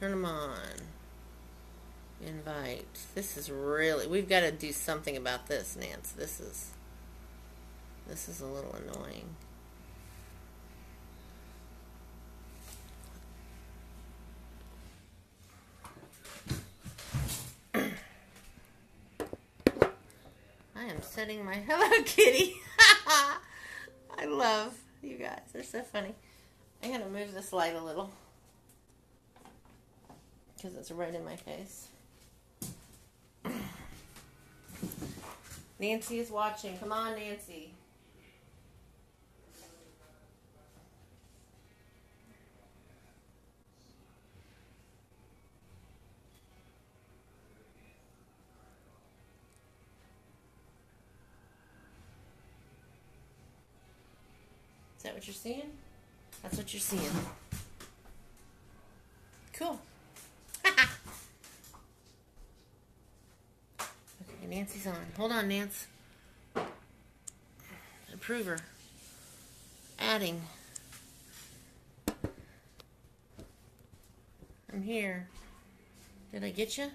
Turn them on. Invite. This is really, we've got to do something about this, Nance. This is a little annoying. I am setting my Hello Kitty. I love you guys. They're so funny. I'm going to move this light a little because it's right in my face. Nancy is watching. Come on, Nancy. Is that what you're seeing? That's what you're seeing. Cool. Okay, Nancy's on. Hold on, Nance. Approver. Adding. I'm here. Did I get you?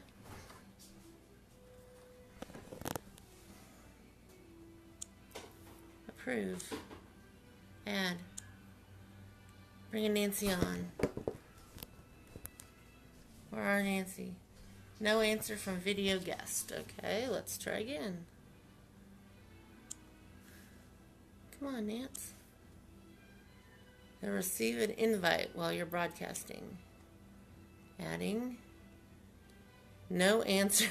Approve. Add. Bringing Nancy on. Where are Nancy? No answer from video guest. Okay, let's try again. Come on, Nance. You'll receive an invite while you're broadcasting. Adding. No answer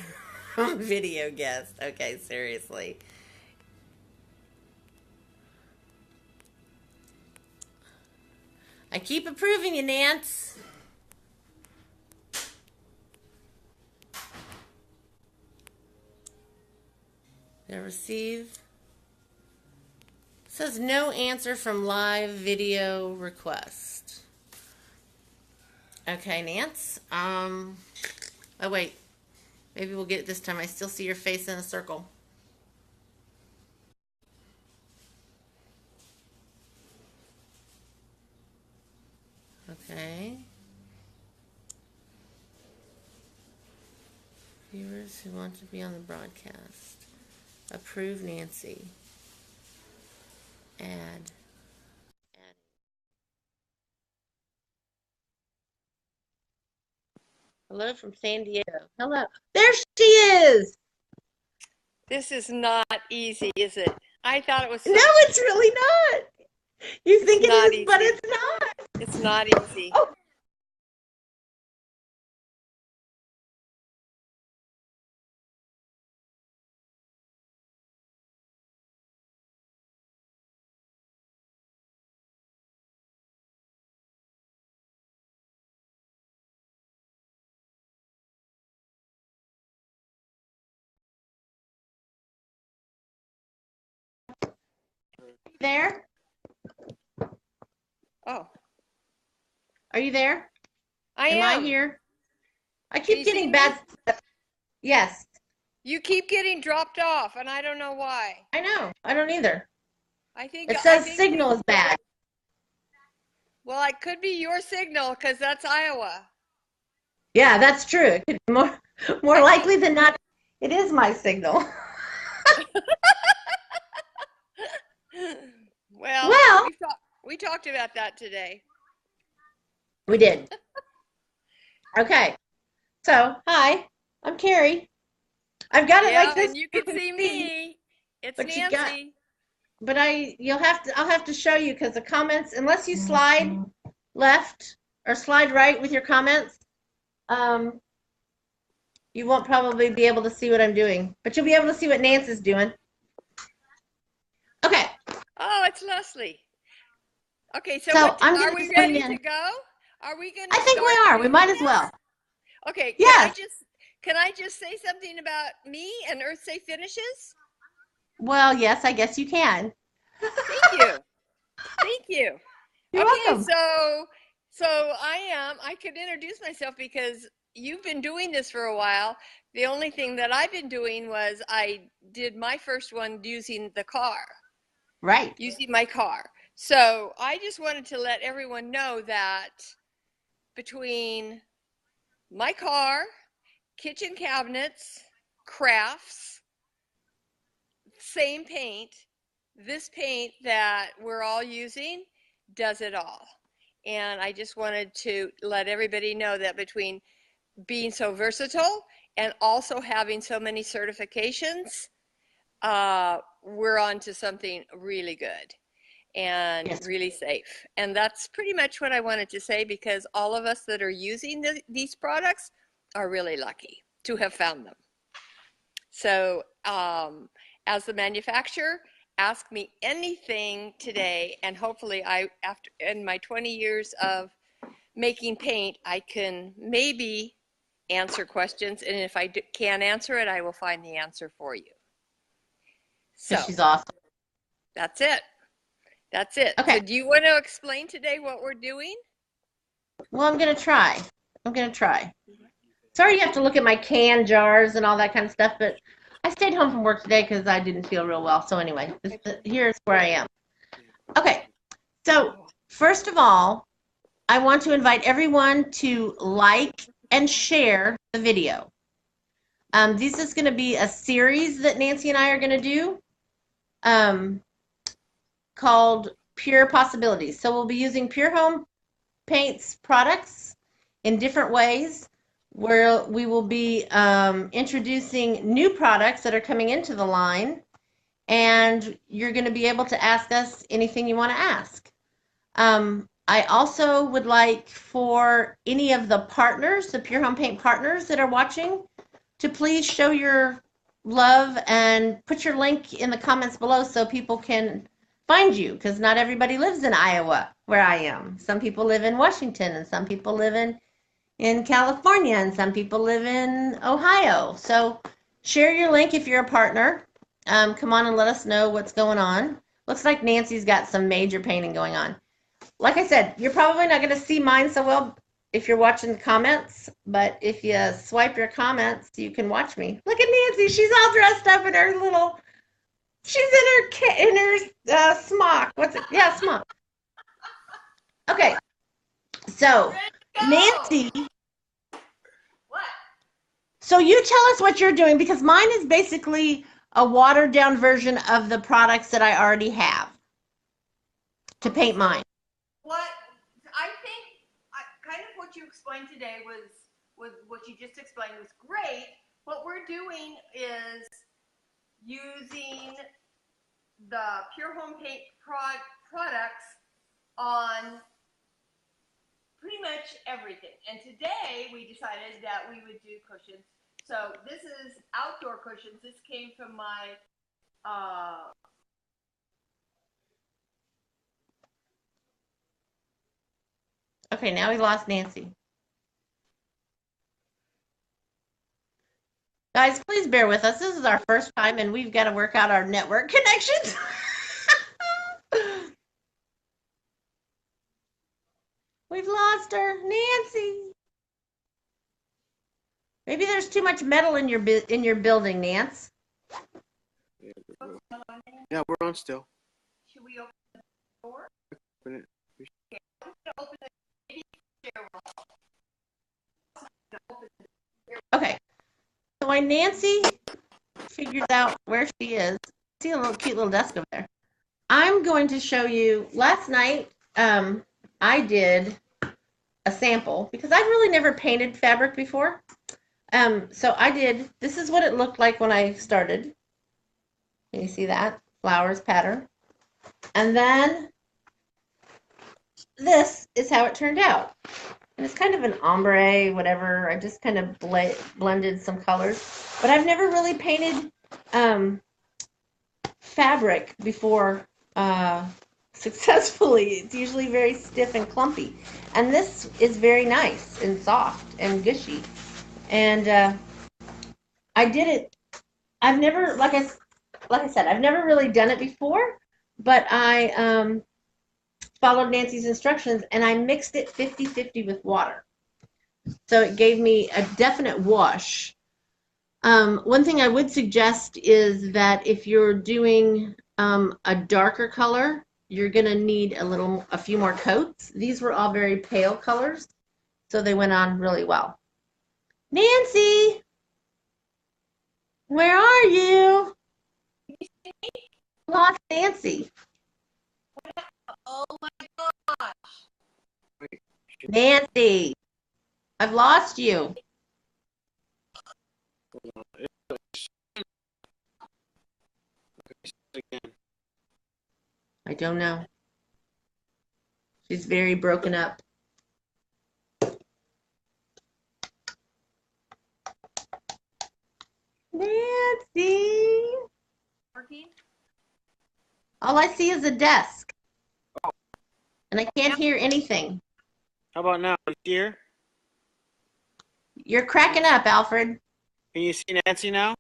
from video guest. Okay, seriously. I keep approving you, Nance. They'll receive. Says no answer from live video request. Okay, Nance. Oh wait. Maybe we'll get it this time. I still see your face in a circle. Okay. Viewers who want to be on the broadcast. Approve Nancy. Add. Hello from San Diego. Hello. There she is. This is not easy, is it? I thought it was. No, it's really not. You think it is, easy. but it's not. It's not easy. Oh. There? Oh. Are you there? Am I here? I Can keep you getting see bad. me? Yes. You keep getting dropped off, and I don't know why. I know. I don't either. I think It says signal is bad. Well, it could be your signal because that's Iowa. Yeah, that's true. More likely than not, it is my signal. Well, we talked about that today. We did. Okay. So, hi, I'm Karri. I've got it like this. And you can see me. It's but Nancy. I'll have to show you because the comments, unless you slide left or slide right with your comments, you won't probably be able to see what I'm doing, but you'll be able to see what Nance is doing. Okay. Oh, it's Leslie. Okay, so are we ready to go? Are we going to? I think we are. We might as well. Okay. Yes. Can I just say something about me and Earth Safe Finishes? Well, yes, I guess you can. Thank you. Thank you. You're welcome. So I could introduce myself because you've been doing this for a while. The only thing that I've been doing was I did my first one using the car. Right. Using my car. So I just wanted to let everyone know that between my car, kitchen cabinets, crafts, same paint. This paint that we're all using does it all. And I just wanted to let everybody know that between being so versatile and also having so many certifications, we're on to something really good and Yes. really safe. And that's pretty much what I wanted to say, because all of us that are using these products are really lucky to have found them. So as the manufacturer, ask me anything today, and hopefully after in my 20 years of making paint, I can maybe answer questions, and if I can't answer it, I will find the answer for you. So She's awesome. that's it. That's it. Okay. So do you want to explain today what we're doing? Well, I'm going to try. Sorry you have to look at my can jars and all that kind of stuff, but I stayed home from work today because I didn't feel real well. So anyway, here's where I am. Okay. So first of all, I want to invite everyone to like and share the video. This is going to be a series that Nancy and I are going to do called Pure Possibilities. So we'll be using Pure Home Paints products in different ways, where we will be introducing new products that are coming into the line, and you're going to be able to ask us anything you want to ask. I also would like for any of the partners, the Pure Home Paint partners that are watching, to please show your love and put your link in the comments below so people can find you, because not everybody lives in Iowa, where I am. Some people live in Washington, and some people live in California, and some people live in Ohio. So share your link if you're a partner. Come on and let us know what's going on. Looks like Nancy's got some major painting going on. Like I said, you're probably not going to see mine so well if you're watching the comments, but if you swipe your comments, you can watch me. Look at Nancy. She's all dressed up in her little, she's in her smock. What's it? Yeah, smock. Okay. So, Nancy. What? So you tell us what you're doing, because mine is basically a watered down version of the products that I already have to paint mine. What I think, kind of what you explained today was what you just explained was great. What we're doing is using the Pure Home Paint products on pretty much everything. And today we decided that we would do cushions. So this is outdoor cushions. This came from my Okay, now we lost Nancy. Guys, please bear with us. This is our first time, and we've got to work out our network connections. We've lost her. Nancy. Maybe there's too much metal in your building, Nance. Yeah, we're on still. Should we open the door? Open it. Okay, I'm gonna open the Okay. So while Nancy figures out where she is, see a little cute little desk over there. I'm going to show you. Last night, I did a sample because I've really never painted fabric before. So I did. This is what it looked like when I started. Can you see that flowers pattern? And then this is how it turned out. And it's kind of an ombre, whatever. I just kind of blended some colors. But I've never really painted fabric before successfully. It's usually very stiff and clumpy. And this is very nice and soft and gushy. And I did it. I've never, like I said, I've never really done it before. But I followed Nancy's instructions, and I mixed it 50-50 with water. So it gave me a definite wash. One thing I would suggest is that if you're doing a darker color, you're going to need a few more coats. These were all very pale colors, so they went on really well. Nancy, where are you? Lost Nancy. Oh my gosh. Nancy, I've lost you. Hold on. Again. I don't know. She's very broken up. Nancy. Working? All I see is a desk. And I can't hear anything. How about now? Here? You're cracking up, Alfred. Can you see Nancy now?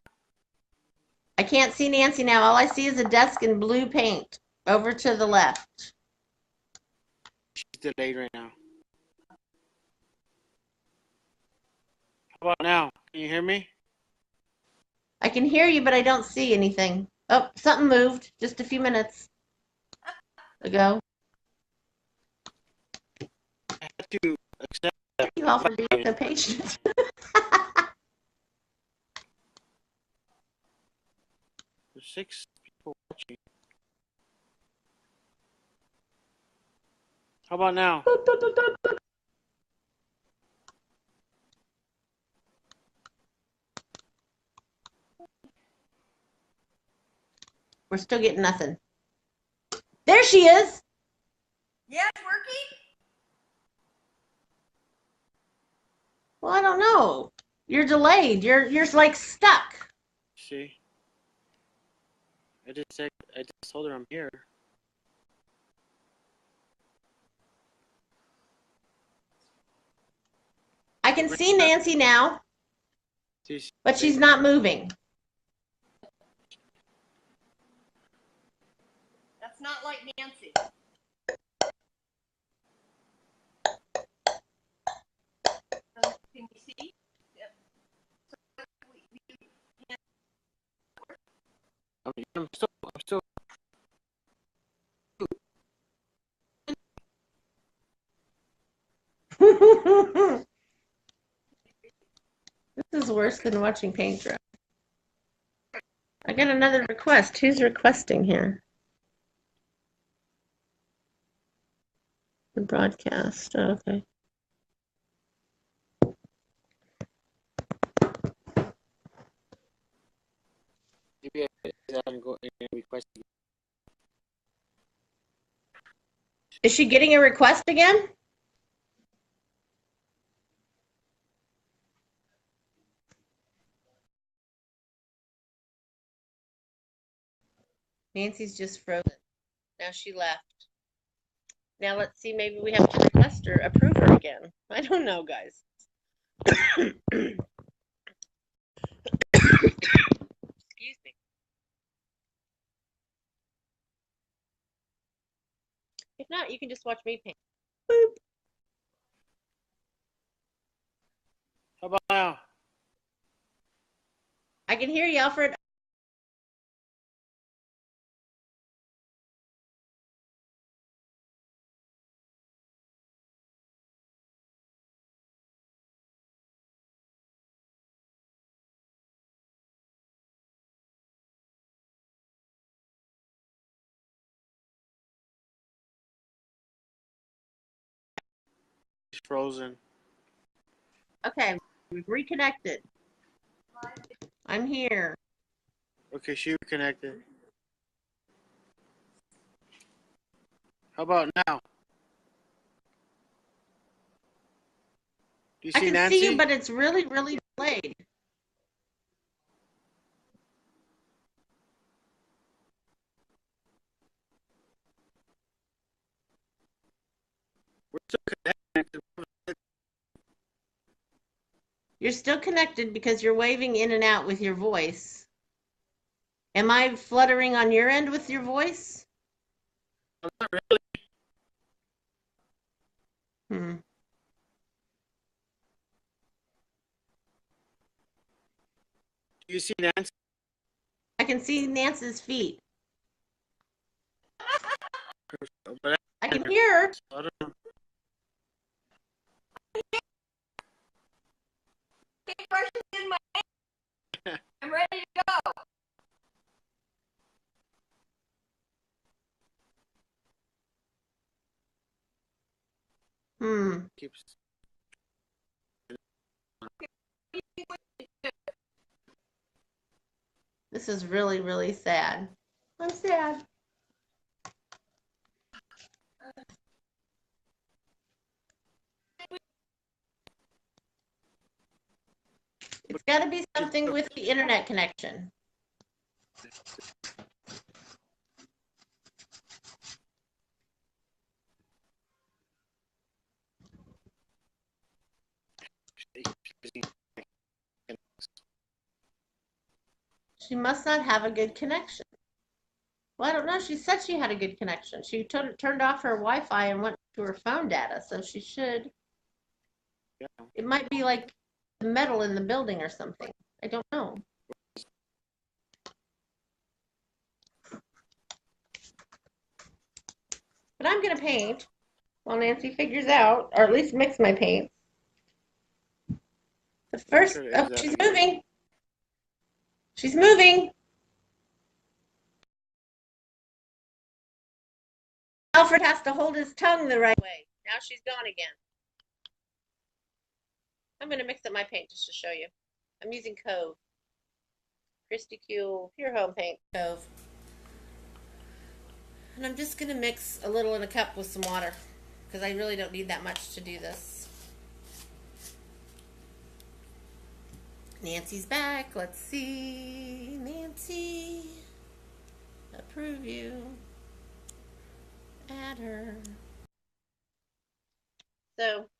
I can't see Nancy now. All I see is a desk in blue paint over to the left. She's delayed right now. How about now? Can you hear me? I can hear you, but I don't see anything. Oh, something moved just a few minutes ago. I had to accept that. Thank you all for being so patient. There's 6 people watching. How about now? We're still getting nothing. There she is. Yeah, it's working? Well, I don't know. You're delayed. You're like stuck. See? I just told her I'm here. I can see Nancy now, See? but she's not moving. That's not like Nancy. Can you see? Yep. I'm still. This is worse than watching paint dry. I got another request. Who's requesting here? The broadcast. Oh, okay. Maybe I can go and request. Is she getting a request again? Nancy's just frozen. Now she left. Now let's see, maybe we have to request her, approve her again. I don't know, guys. Excuse me. If not, you can just watch me paint. Boop. How about now? I can hear you, Alfred. She's frozen. Okay, we've reconnected. I'm here. Okay, she reconnected. How about now? Do you I see can Nancy? see you, but it's really, really delayed. We're still connected. You're still connected because you're waving in and out with your voice. Am I fluttering on your end with your voice? Not really. Hmm. Do you see Nancy? I can see Nancy's feet. But I can hear her. I don't know. Keeps. This is really, really sad. I'm sad. It's got to be something with the internet connection. She must not have a good connection. Well, I don't know. She said she had a good connection. She turned off her Wi-Fi and went to her phone data, so she should. Yeah. It might be like the metal in the building or something. I don't know. But I'm going to paint while Nancy figures out, or at least mix my paint. The first, oh, she's moving. She's moving. Alfred has to hold his tongue the right way. Now she's gone again. I'm going to mix up my paint just to show you. I'm using Cove. Kristi Pure Home Paint Cove. And I'm just going to mix a little in a cup with some water because I really don't need that much to do this. Nancy's back. Let's see. Nancy. Approve you. Add her. So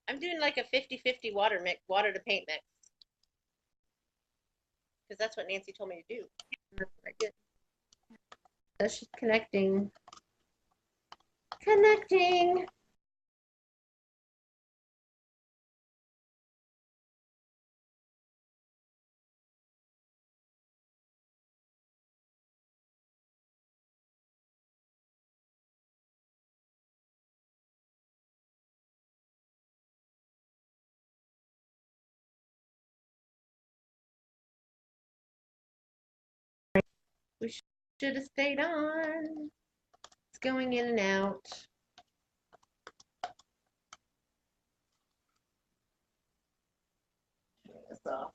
I'm doing like a 50-50 water to paint mix. Because that's what Nancy told me to do. That's what I did. So she's connecting. Connecting. We should have stayed on. It's going in and out. Turn this off.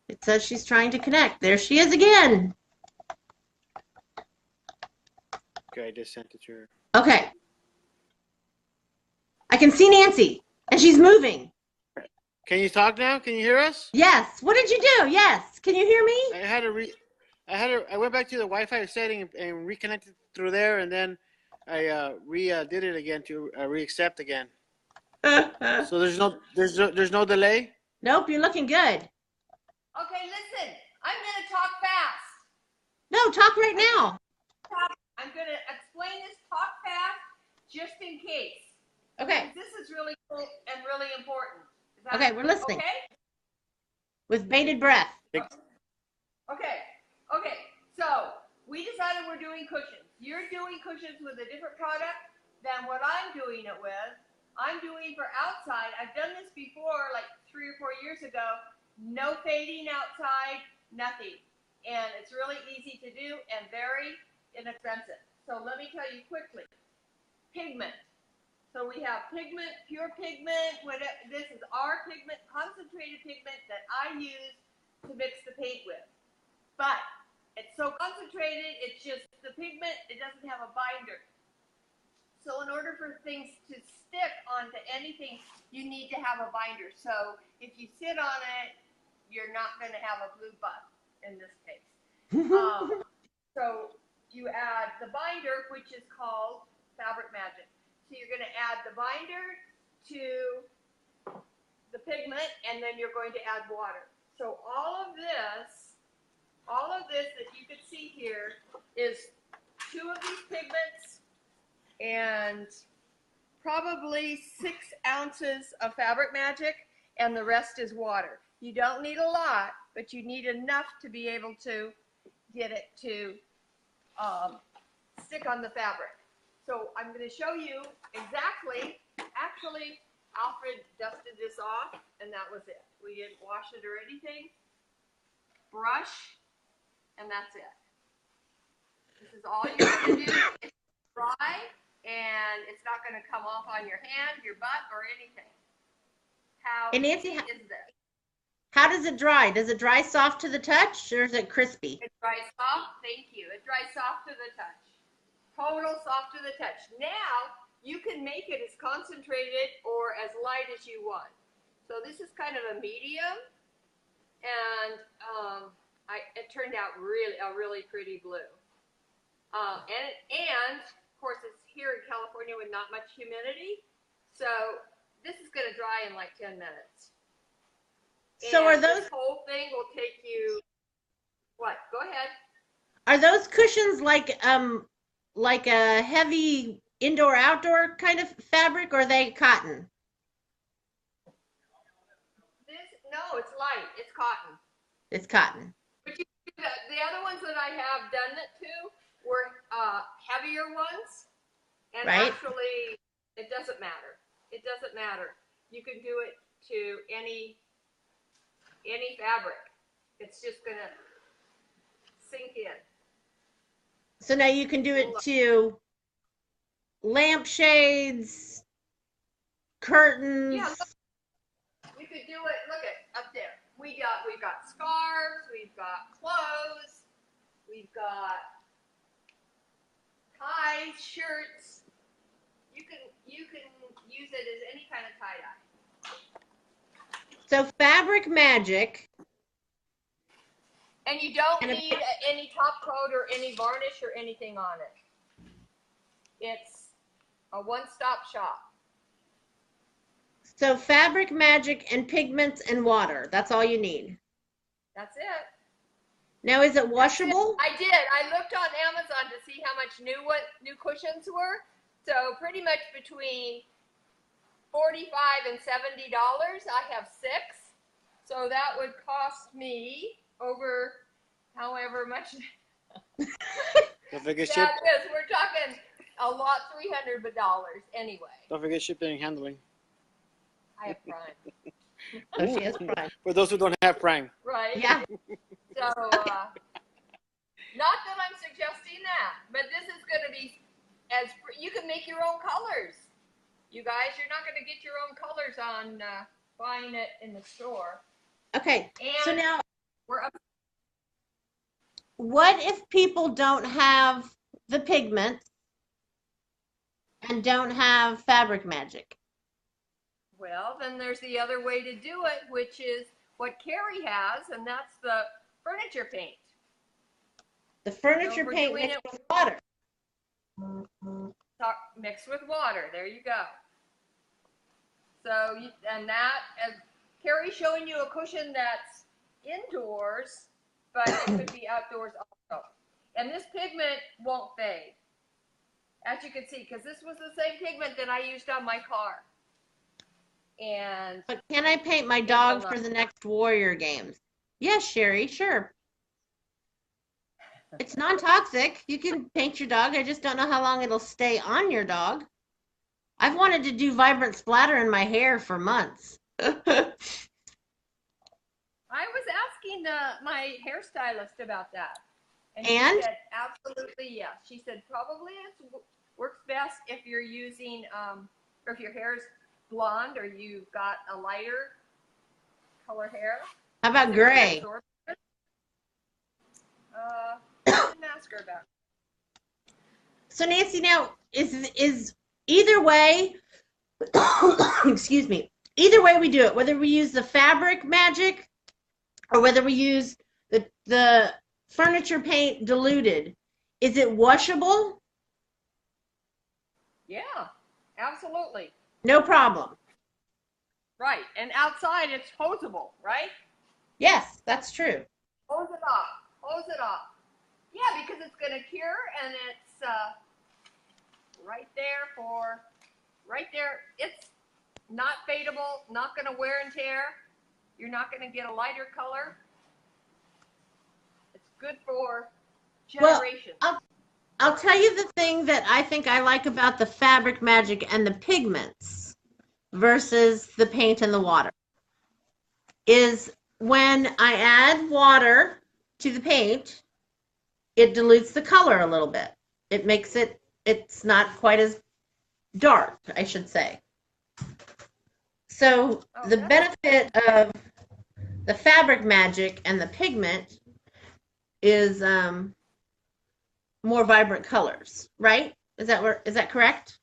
It says she's trying to connect. There she is again. Okay, I just sent it to her. Okay. I can see Nancy, and she's moving. Can you talk now? Can you hear us? Yes. What did you do? Yes. Can you hear me? I went back to the Wi-Fi setting and reconnected through there, and then I did it again to re-accept again. So there's no delay. Nope, you're looking good. Okay, listen, I'm going to talk fast. No, talk right now. I'm going to explain this talk fast just in case. Okay. This is really cool and really important. Okay, we're listening. Okay? With bated breath. Okay. So we decided we're doing cushions. You're doing cushions with a different product than what I'm doing it with. I'm doing for outside. I've done this before, like 3 or 4 years ago. No fading outside, nothing. And it's really easy to do and very inexpensive. So let me tell you quickly. Pigment. So we have pigment, pure pigment. This is our pigment, concentrated pigment that I use to mix the paint with. But it's so concentrated, it's just the pigment, it doesn't have a binder. So in order for things to stick onto anything, you need to have a binder. So if you sit on it, you're not going to have a blue butt in this case. So you add the binder, which is called Fabric Magic. So you're going to add the binder to the pigment, and then you're going to add water. So all of this that you can see here is 2 of these pigments and probably 6 ounces of Fabric Magic, and the rest is water. You don't need a lot, but you need enough to be able to get it to stick on the fabric. So I'm going to show you exactly. Actually, Alfred dusted this off, and that was it. We didn't wash it or anything. Brush, and that's it. This is all you're going to do. It's dry, and it's not going to come off on your hand, your butt, or anything. How And Nancy, easy is this? how does it dry? Does it dry soft to the touch, or is it crispy? It dries soft. Thank you. It dries soft to the touch. Total soft to the touch. Now, you can make it as concentrated or as light as you want. So this is kind of a medium, and it turned out a really pretty blue. And of course, it's here in California with not much humidity, so this is going to dry in like 10 minutes. So and are those, this whole thing will take you, what? Go ahead. are those cushions like a heavy indoor-outdoor kind of fabric, or are they cotton? No, it's light. It's cotton. It's cotton. But the other ones that I have done it to were heavier ones, and Right. actually, it doesn't matter. It doesn't matter. You can do it to any fabric. It's just gonna sink in. So now you can do it to lampshades, curtains. Yeah, we could do it. Look at up there. We've got scarves. We've got clothes. We've got ties, shirts. You can use it as any kind of tie dye. So Fabric Magic. And you don't need any top coat or any varnish or anything on it. It's a one-stop shop. So Fabric Magic and pigments and water. That's all you need. That's it. Now, is it washable? I did. I looked on Amazon to see how much new cushions were. So pretty much between $45 and $70. I have 6. So that would cost me over however much Don't forget that ship. is. We're talking a lot, $300 anyway. Don't forget shipping and handling. I have Prime. Oh, she has Prime. For those who don't have Prime. Right? Yeah. So, not that I'm suggesting that, but this is going to be you can make your own colors. You guys, you're not going to get your own colors on buying it in the store. Okay. So And now, we're up. what if people don't have the pigments and don't have Fabric Magic? Well, then there's the other way to do it, which is what Karri has, and that's the furniture paint. The furniture we're paint doing mixed it- with water. Mixed with water. There you go. So, and that, as Karri's showing you a cushion that's indoors, but it could be outdoors also. And this pigment won't fade, as you can see, because this was the same pigment that I used on my car. And But can I paint my dog for the next Warrior games? Yes, Sherry, sure. It's non-toxic. You can paint your dog. I just don't know how long it'll stay on your dog. I've wanted to do vibrant splatter in my hair for months. I was asking my hairstylist about that. And she said, absolutely, yes. She said, probably it works best if you're using, or if your hair is blonde or you've got a lighter color hair. How about gray? Didn't ask her about it. So Nancy, now is either way, excuse me, either way we do it, whether we use the Fabric Magic or whether we use the furniture paint diluted, is it washable? Yeah, absolutely. No problem. Right, and outside it's hosable, right? Yes, that's true. Hose it off. Hose it off. Yeah, because it's going to cure, and it's right there. It's not fadeable, not going to wear and tear. You're not going to get a lighter color. It's good for generations. Well, I'll tell you the thing that I think I like about the Fabric Magic and the pigments versus the paint and the water is when I add water to the paint, it dilutes the color a little bit. It makes it's not quite as dark, I should say. So the benefit of the fabric magic and the pigment is more vibrant colors, right? Is that correct?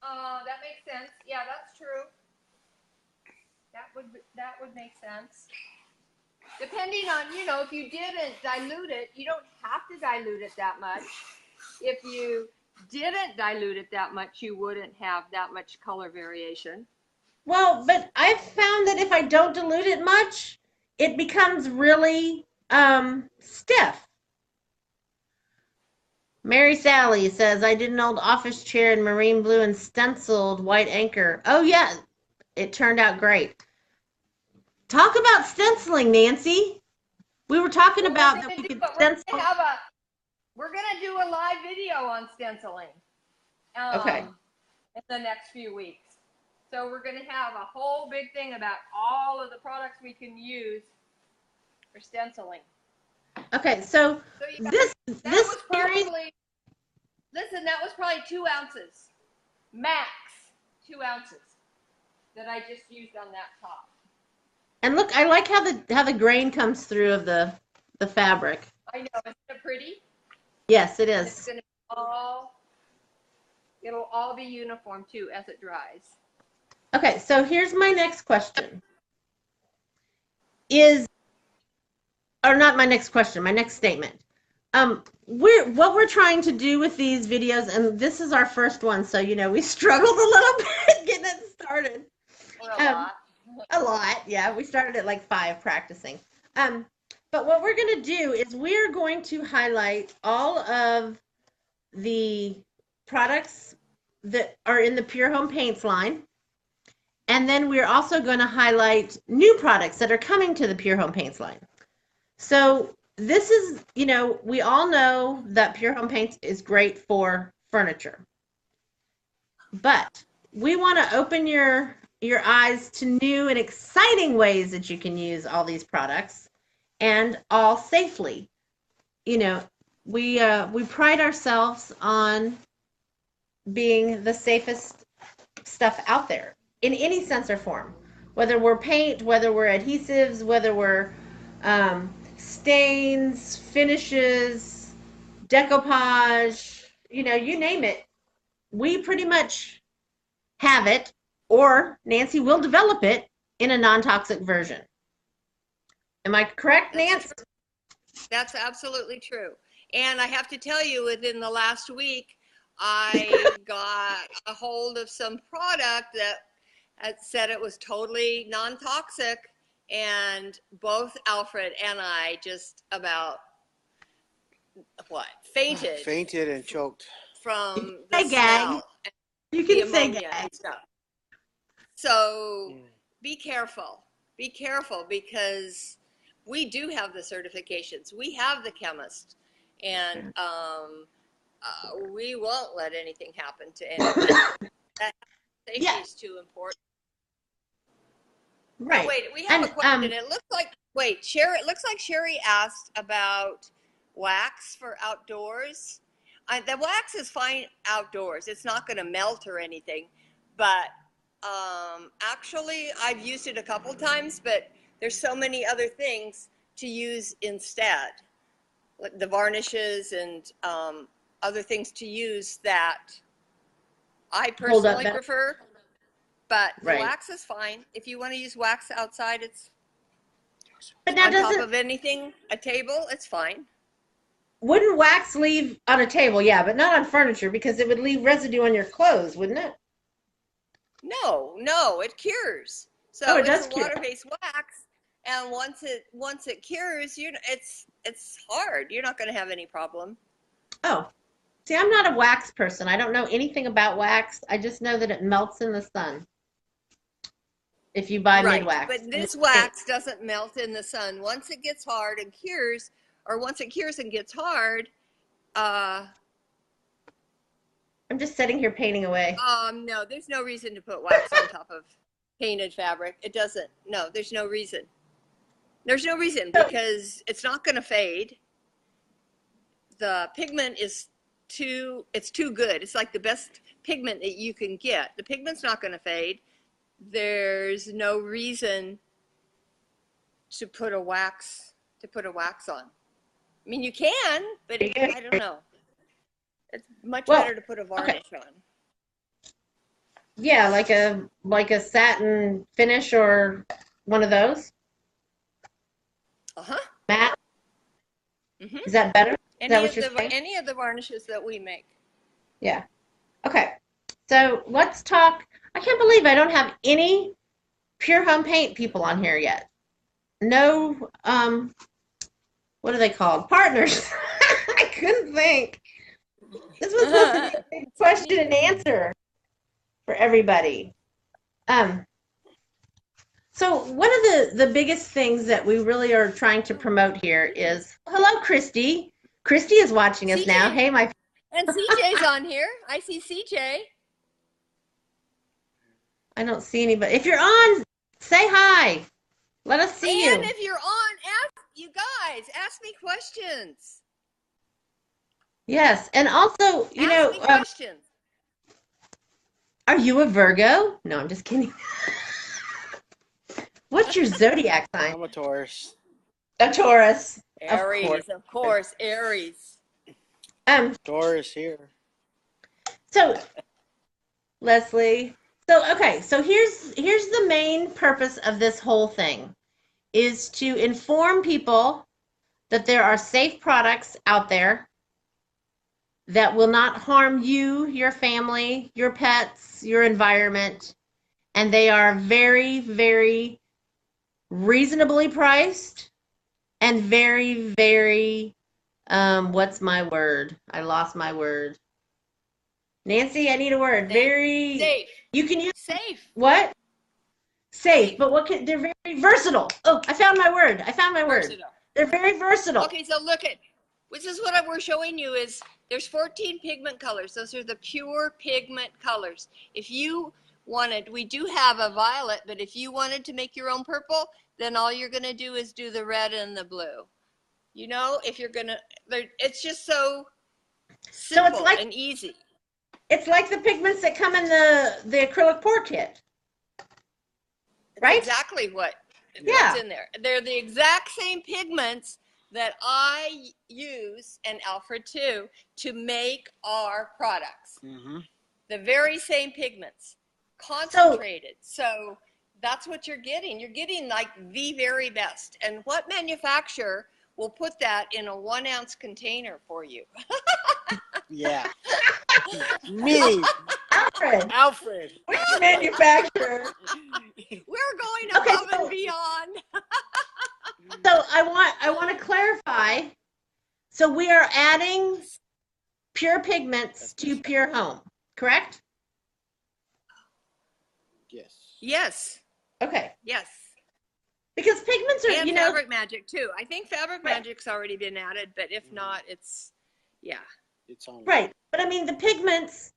That makes sense. Yeah, that's true. That would make sense. Depending on, if you didn't dilute it, you don't have to dilute it that much. If you didn't dilute it that much, you wouldn't have that much color variation. Well, but I've found that if I don't dilute it much, it becomes really stiff. Mary Sally says, I did an old office chair in marine blue and stenciled white anchor. Oh, yeah. It turned out great. Talk about stenciling, Nancy. We were talking about that we could stencil. We're going to do a live video on stenciling okay. in the next few weeks. So we're going to have a whole big thing about all of the products we can use for stenciling. Okay, so this series. Listen, that was probably 2 ounces, max 2 ounces that I just used on that top. And look, I like how the grain comes through of the fabric. I know, isn't it pretty? Yes, it is. It's gonna it'll all be uniform too as it dries. Okay, so here's my next question. My next statement. What we're trying to do with these videos, and this is our first one, so we struggled a little bit getting it started. A lot, yeah. We started at like 5 practicing. But what we're going to do is we're going to highlight all of the products that are in the Pure Home Paints line. And then we're also going to highlight new products that are coming to the Pure Home Paints line. So this is, we all know that Pure Home Paints is great for furniture. But we want to open your eyes to new and exciting ways that you can use all these products, and all safely. We pride ourselves on being the safest stuff out there in any sense or form, whether we're paint, whether we're adhesives, whether we're stains, finishes, decoupage, you name it. We pretty much have it, or Nancy will develop it in a non-toxic version. Am I correct, Nancy? That's absolutely true. And I have to tell you, within the last week, I got a hold of some product that said it was totally non-toxic, and both Alfred and I just about fainted. Fainted and choked from the smell. You can say gag. So be careful. Be careful, because we do have the certifications. We have the chemist, and we won't let anything happen to anyone. Safety is too important. Right. Oh, wait, we have a question. It looks like Sherry. It looks like Sherry asked about wax for outdoors. The wax is fine outdoors. It's not going to melt or anything, but actually, I've used it a couple times, but there's so many other things to use instead, like the varnishes and other things to use that I personally prefer. But the wax is fine. If you want to use wax outside, it's on top of anything, a table, it's fine. Wouldn't wax leave on a table? Yeah, but not on furniture, because it would leave residue on your clothes, wouldn't it? No, it cures. So it does it's a water-based wax, and once it cures, it's hard. You're not going to have any problem. Oh, see, I'm not a wax person. I don't know anything about wax. I just know that it melts in the sun if you buy mid-wax. But this wax doesn't melt in the sun. Once it gets hard and cures, or once it cures and gets hard, I'm just sitting here painting away. No, there's no reason to put wax on top of painted fabric. It doesn't. No, there's no reason. There's no reason, because it's not going to fade. the pigment is too good. It's like the best pigment that you can get. The pigment's not going to fade. There's no reason to put a wax on. I mean, you can, but I don't know. It's much better to put a varnish on. Yeah, like a satin finish or one of those. Matte. Is that better? Is that what you're saying? Any of the varnishes that we make. Yeah. Okay. So let's talk. I can't believe I don't have any Pure Home Paint people on here yet. No, what are they called? Partners. I couldn't think. This was supposed to be a big question and answer for everybody. So one of the biggest things that we really are trying to promote here is, hello, Kristi. Kristi is watching us now. Hey, my. And CJ's on here. I see CJ. I don't see anybody. If you're on, say hi. Let us see you. And if you're on, ask me questions. Yes, and also, you know, questions. Are you a Virgo? No, I'm just kidding. What's your zodiac sign? I'm a Taurus. A Taurus. Aries, of course, Aries. Taurus here. So, Leslie. So, okay, so here's the main purpose of this whole thing is to inform people that there are safe products out there that will not harm you, your family, your pets, your environment, and they are very, very reasonably priced and very, very, what's my word? I lost my word. Nancy, I need a word. Very safe. You can use safe. What? Safe, but they're very versatile. Oh, I found my word. Versatile. They're very versatile. Okay, so look at, this is what we're showing you is there's 14 pigment colors. Those are the pure pigment colors. If you wanted, we do have a violet, but if you wanted to make your own purple, then all you're going to do is do the red and the blue. You know, if you're going to, it's just so simple and easy. It's like the pigments that come in the acrylic pour kit. Right? Exactly what's in there. They're the exact same pigments that I use, and Alfred too, to make our products. The very same pigments, concentrated. So that's what you're getting. You're getting like the very best. And what manufacturer will put that in a 1 ounce container for you? Yeah. Me. Alfred. Which manufacturer? We're going above and beyond. So I want to clarify. So we are adding pure pigments to Pure Home, correct? Yes. Yes. Okay. Yes. Because pigments are, and Fabric Magic too. I think Fabric Magic's already been added, but if not, it's it's on. Right. But I mean the pigments,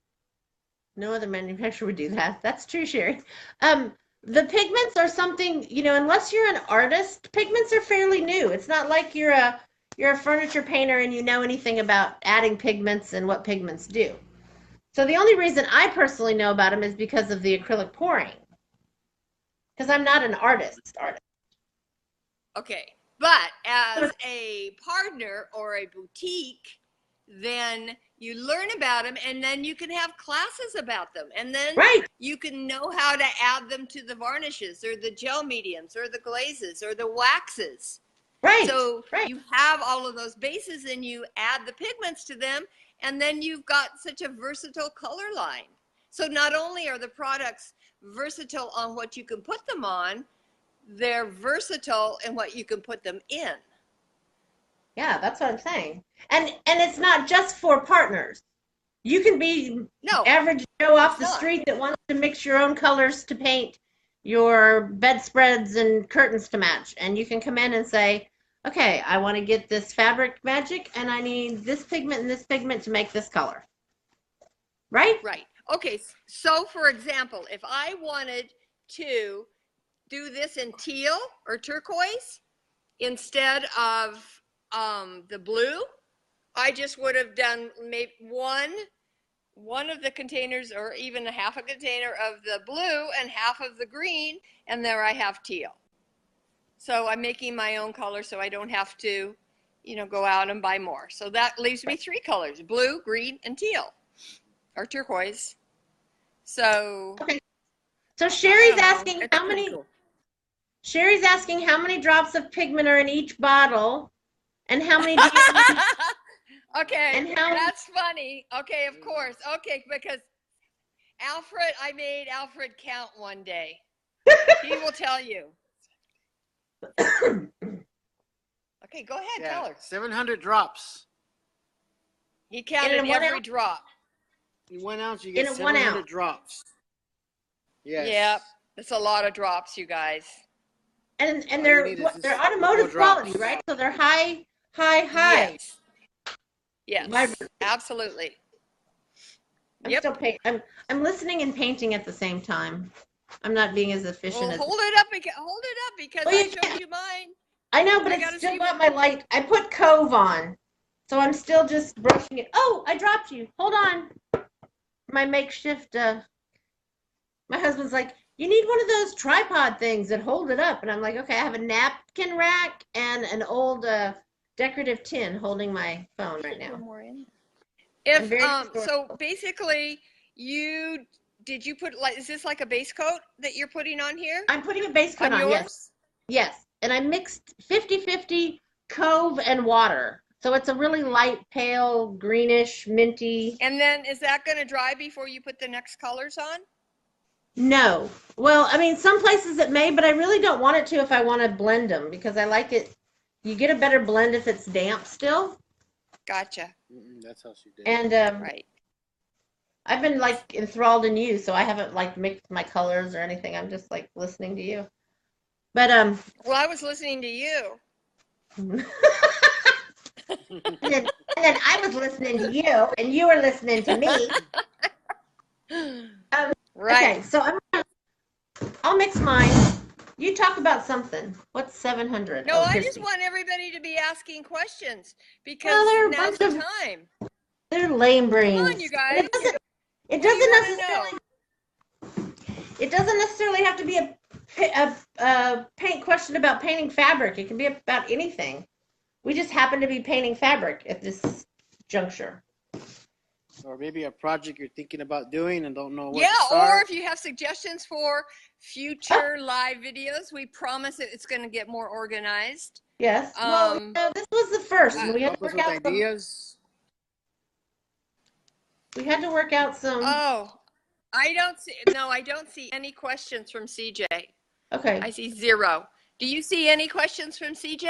no other manufacturer would do that. That's true, Sherry. The pigments are something, you know, unless you're an artist, pigments are fairly new. It's not like you're a furniture painter and you know anything about adding pigments and what pigments do. So the only reason I personally know about them is because of the acrylic pouring. Because I'm not an artist. Okay. But as a partner or a boutique, then you learn about them and then you can have classes about them. And then you can know how to add them to the varnishes or the gel mediums or the glazes or the waxes. Right. So you have all of those bases and you add the pigments to them, and then you've got such a versatile color line. So not only are the products versatile on what you can put them on, they're versatile in what you can put them in. Yeah, that's what I'm saying. And it's not just for partners. You can be average Joe off the street that wants to mix your own colors to paint your bedspreads and curtains to match. And you can come in and say, okay, I want to get this Fabric Magic and I need this pigment and this pigment to make this color. Right? Right. Okay, so for example, if I wanted to do this in teal or turquoise instead of the blue, I just would have done maybe one of the containers, or even a half a container of the blue and half of the green, and there I have teal. So I'm making my own color so I don't have to, go out and buy more. So that leaves me 3 colors: blue, green, and teal, or turquoise. So Okay. So Sherry's asking it's how many. cool. Sherry's asking how many drops of pigment are in each bottle, and how many do you need? Okay, And how, that's funny. Okay, of course. Okay, because I made Alfred count one day. He will tell you. Okay, go ahead, tell her. 700 drops. He counted every drop. In 1 ounce, you get In a 1 700 ounce. drops. Yes. Yep, it's a lot of drops, you guys. And All they're you need is they're just automotive 4 drops. quality, right? So they're high. Yes, absolutely. I'm listening and painting at the same time. I'm not being as efficient as. Hold it up because I showed you mine. I know, but it's still got my light. I put Cove on, so I'm still just brushing it. Oh, I dropped you. Hold on. My makeshift. My husband's like, you need one of those tripod things that hold it up, and I'm like, okay. I have a napkin rack and an old decorative tin holding my phone right now. So basically, did you put, like, is this like a base coat that you're putting on here? I'm putting a base coat on, yours? Yes. And I mixed 50-50 Cove and water. So it's a really light, pale, greenish, minty. And then is that going to dry before you put the next colors on? No. Well, I mean, some places it may, but I really don't want it to if I want to blend them, because I like it. You get a better blend if it's damp still. Gotcha. That's how she did. And right. I've been like enthralled in you, so I haven't like mixed my colors or anything. I'm just like listening to you. But well, I was listening to you. and then I was listening to you, and you were listening to me. Right. Okay, so I'll mix mine. You talk about something. What's 700? No, I just want everybody to be asking questions because now's the time. They're lame brains. Come on, you guys. It doesn't necessarily have to be a paint question about painting fabric. It can be about anything. We just happen to be painting fabric at this juncture. Or maybe a project you're thinking about doing and don't know what to start. Or if you have suggestions for future live videos, we promise it's going to get more organized. Yes. Well, this was the first. We had to work out ideas. We had to work out some. Oh, I don't see any questions from CJ. Okay. I see 0. Do you see any questions from CJ?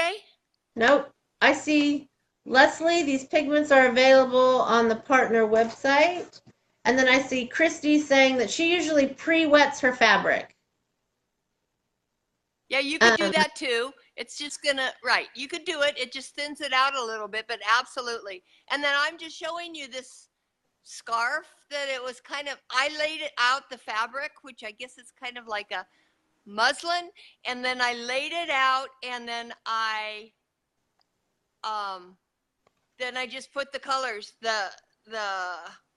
Nope. I see Leslie, these pigments are available on the partner website. And then I see Kristi saying that she usually pre-wets her fabric. Yeah, you could do that too. It's just you could do it. It just thins it out a little bit, but absolutely. And then I'm just showing you this scarf that it was I laid it out, the fabric, which I guess is kind of like a muslin. And then I laid it out, and then I just put the colors, the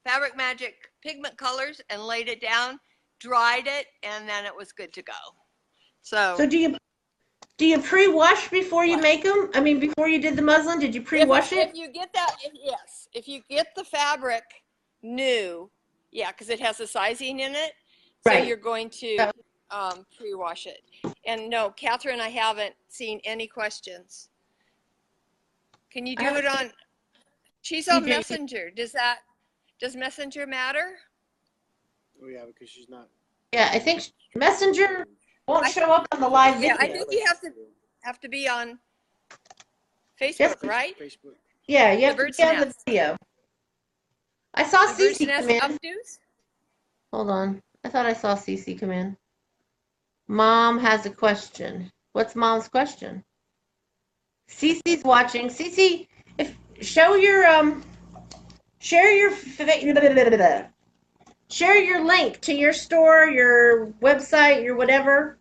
Fabric Magic pigment colors, and laid it down, dried it, and then it was good to go. So do you pre-wash before you make them? I mean, before you did the muslin, did you pre-wash it? If you get that, yes. If you get the fabric new, because it has the sizing in it, so you're going to pre-wash it. And no, Catherine, I haven't seen any questions. Can you do it on? She's on Messenger. Does Messenger matter? Oh yeah, because she's not. Yeah, I think Messenger won't show up on the live video. Yeah, I think you have to be on Facebook, right? Facebook. Yeah, you have to be on the video. I saw Cece come in. Updos? Hold on. I thought I saw Cece come in. Mom has a question. What's Mom's question? Cece's watching. Cece, share your link to your store, your website, your whatever.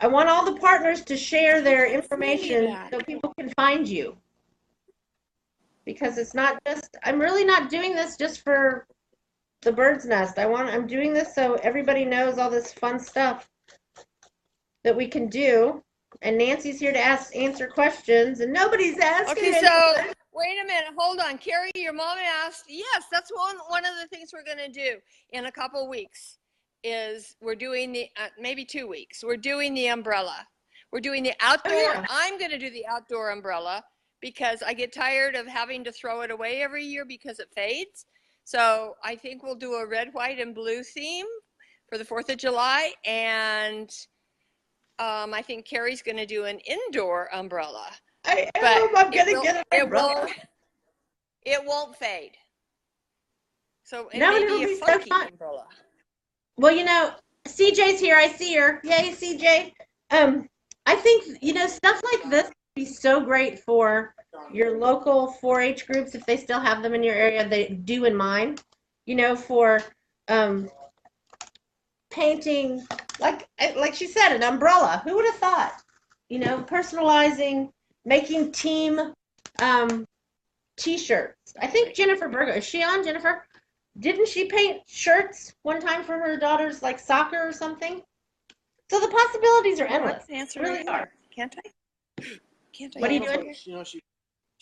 I want all the partners to share their information so people can find you. because it's not just, I'm really not doing this just for the bird's nest. I'm doing this so everybody knows all this fun stuff that we can do. And Nancy's here to answer questions, and nobody's asking. Okay, so wait a minute, hold on. Karri, your mom asked, yes, that's one of the things we're going to do in a couple weeks is we're doing the, maybe 2 weeks, we're doing the umbrella. We're doing the outdoor, I'm going to do the outdoor umbrella because I get tired of having to throw it away every year because it fades. So I think we'll do a red, white, and blue theme for the 4th of July. And I think Karri's going to do an indoor umbrella. I am. I'm going to get an umbrella. It won't fade. So it No, may it'll be a be so funky fun. umbrella. Well, you know, CJ's here. I see her. Yay, CJ. I think, you know, stuff like this would be so great for your local 4-H groups if they still have them in your area. They do in mine, you know, for painting, like she said, an umbrella. Who would have thought? You know, personalizing, making team T-shirts. I think Jennifer Burgo, is she on, Jennifer? Didn't she paint shirts one time for her daughter's like soccer or something? So the possibilities are endless. I can answer really right are. here. Can't I? Can't I? What are you doing? You know, she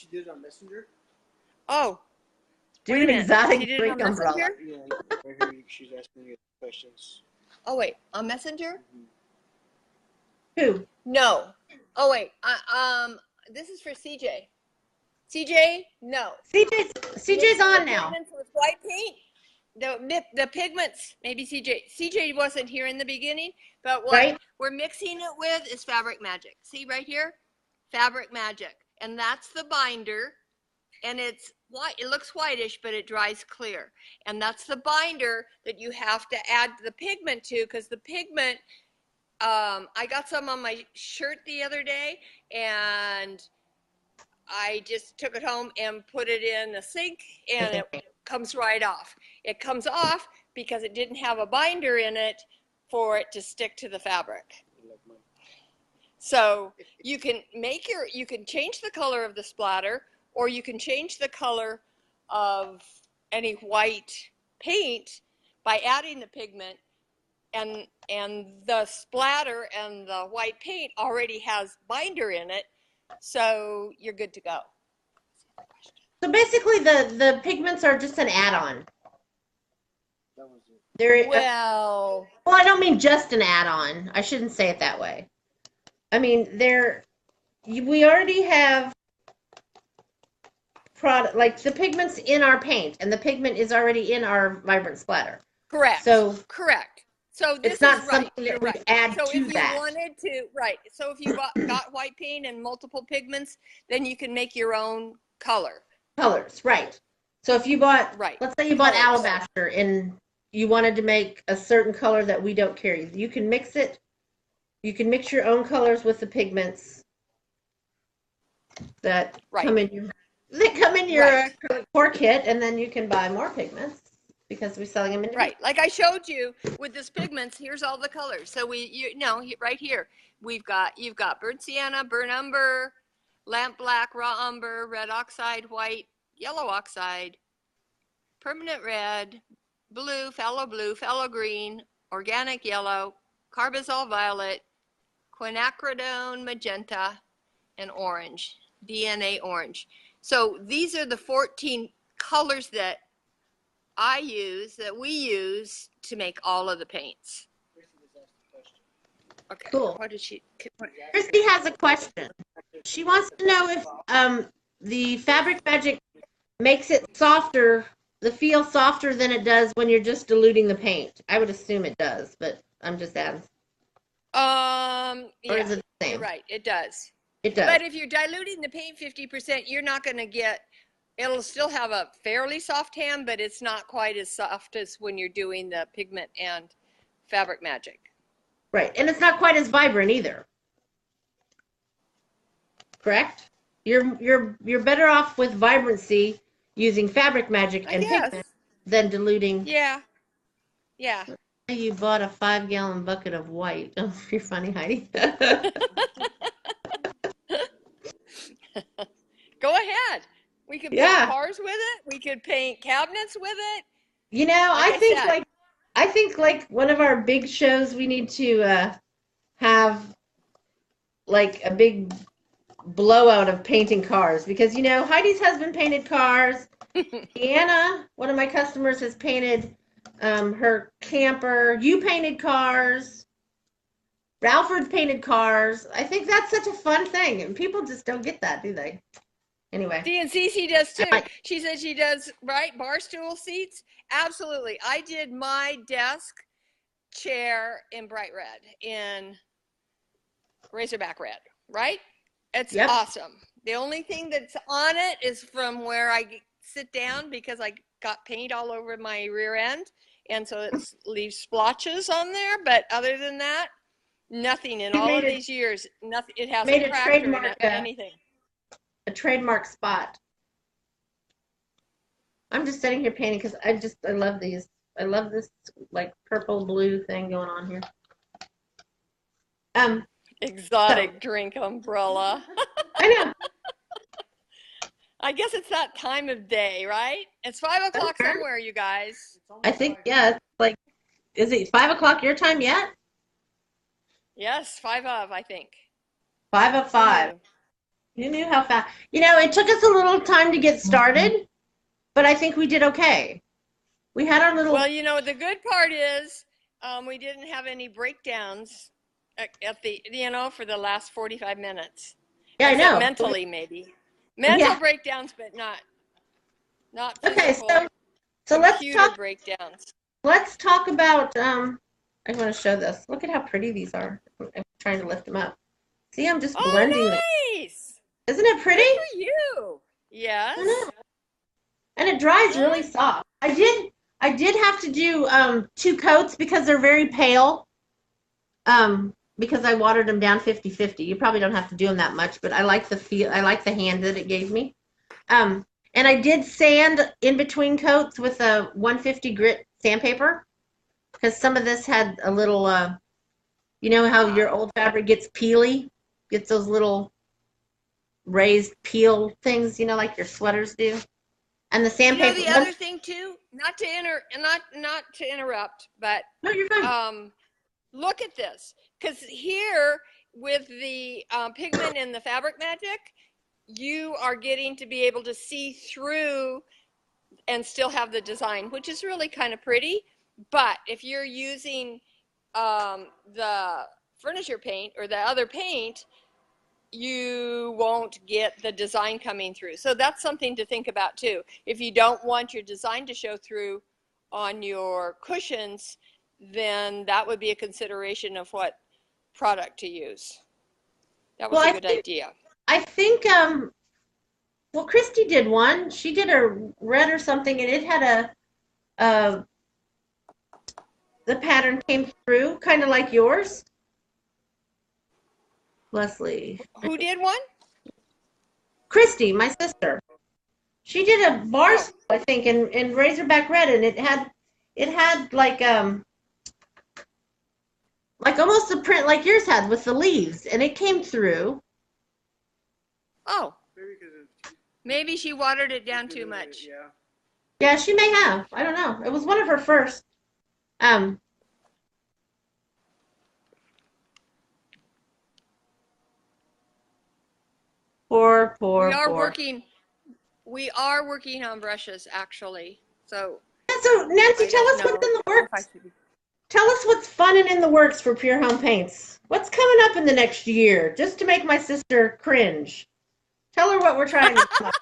did it on Messenger. Oh, Do wait a an minute. exotic She did it drink on umbrella. Messenger? Yeah, right here she's asking you questions. Oh wait, on Messenger? Who? No. Oh wait, this is for CJ. CJ, no. CJ's on now. Pigments with white paint. The pigments, maybe CJ wasn't here in the beginning, but what we're mixing it with is Fabric Magic. See right here? Fabric Magic. And that's the binder. And it's white. It looks whitish, but it dries clear. And that's the binder that you have to add the pigment to, because the pigment, I got some on my shirt the other day, and I just took it home and put it in the sink, and it comes right off. It comes off because it didn't have a binder in it for it to stick to the fabric. So you can you can change the color of the splatter, or you can change the color of any white paint by adding the pigment, and the splatter and the white paint already has binder in it, so you're good to go. So basically the pigments are just an add-on. That was it. They're Well, I don't mean just an add-on. I shouldn't say it that way. I mean, we already have product, like the pigments in our paint, and the pigment is already in our vibrant splatter. correct. So correct. So this it's not is right. something that You're we right. add So to if you that. wanted to, right. So if you got white paint and multiple pigments, then you can make your own color. Colors, right. So if you bought, Right. let's say you bought Colors. alabaster and you wanted to make a certain color that we don't carry, you can mix it. You can mix your own colors with the pigments that come in your acrylic pour kit, and then you can buy more pigments because we're selling them in. Right, like I showed you with this pigments. Here's all the colors. So right here you've got burnt sienna, burnt umber, lamp black, raw umber, red oxide, white, yellow oxide, permanent red, blue, phthalo green, organic yellow, carbazole violet, quinacridone magenta, and orange, DNA orange. So these are the 14 colors that we use to make all of the paints. Okay. Cool. What did she? Kristi has a question. She wants to know if the Fabric Magic makes it softer, the feel softer than it does when you're just diluting the paint. I would assume it does, but I'm just asking. Or Yeah, is it the same? you're right. It does. It does. But if you're diluting the paint 50%, you're not going to get. It'll still have a fairly soft hand, but it's not quite as soft as when you're doing the pigment and Fabric Magic. Right, and it's not quite as vibrant either. Correct? You're better off with vibrancy using Fabric Magic and pigment than diluting. Yeah. You bought a 5-gallon bucket of white. Oh, you're funny, Heidi. Go ahead. We could paint Yeah. cars with it. We could paint cabinets with it. You know, Like I said, I think like one of our big shows we need to have like a big blowout of painting cars because you know Heidi's husband painted cars. Deanna, one of my customers, has painted her camper. You painted cars. Ralford painted cars. I think that's such a fun thing, and people just don't get that, do they? Anyway, DNCC does too. She said she does, right? Bar stool seats. Absolutely. I did my desk chair in bright red, in Razorback red, right? It's yep. awesome. The only thing that's on it is from where I sit down because I got paint all over my rear end. And so it leaves splotches on there. But other than that, nothing in all of these years. Nothing. It hasn't cracked or anything. A trademark spot. I'm just sitting here painting because I love these. I love this like purple blue thing going on here. Exotic drink umbrella. I know. I guess it's that time of day, right? It's 5 o'clock somewhere, you guys. I think, yeah, it's like, is it 5 o'clock your time yet? Yes, 5 of, I think. 5 of 5. You knew how fast. You know, it took us a little time to get started, but I think we did okay. We had our little. Well, you know, the good part is we didn't have any breakdowns at the, you know, for the last 45 minutes. Yeah, I know. Mentally, maybe. Mental breakdowns, but not physical. Okay, so let's talk breakdowns. Let's talk about. I want to show this. Look at how pretty these are. I'm trying to lift them up. See, I'm just blending them. Nice. Isn't it pretty? Good for you. Yes. I know. And it dries really soft. I did have to do 2 coats because they're very pale. Because I watered them down 50-50. You probably don't have to do them that much, but I like the feel. I like the hand that it gave me. And I did sand in between coats with a 150 grit sandpaper because some of this had a little, you know how your old fabric gets peely, gets those little raised peel things, you know, like your sweaters do. And the sandpaper. You know, the other thing too, not to interrupt, but no, you're fine. Look at this, because here with the pigment in the Fabric Magic, you are getting to be able to see through and still have the design, which is really kind of pretty. But if you're using the furniture paint or the other paint, you won't get the design coming through. So that's something to think about too. If you don't want your design to show through on your cushions, then that would be a consideration of what product to use. That was a good idea. I think, well, Kristi did one. She did a red or something, and it had the pattern came through, kind of like yours. Leslie. Who did one? Kristi, my sister. She did a bar, I think, in Razorback Red, and it had like almost a print like yours had with the leaves, and it came through. Oh, maybe she watered it down too much. Yeah, she may have. I don't know. It was one of her first. Poor. We are working on brushes actually. So. Yeah, so Nancy, tell us what's in the works. Tell us what's fun and in the works for Pure Home Paints. What's coming up in the next year, just to make my sister cringe? Tell her what we're trying to come up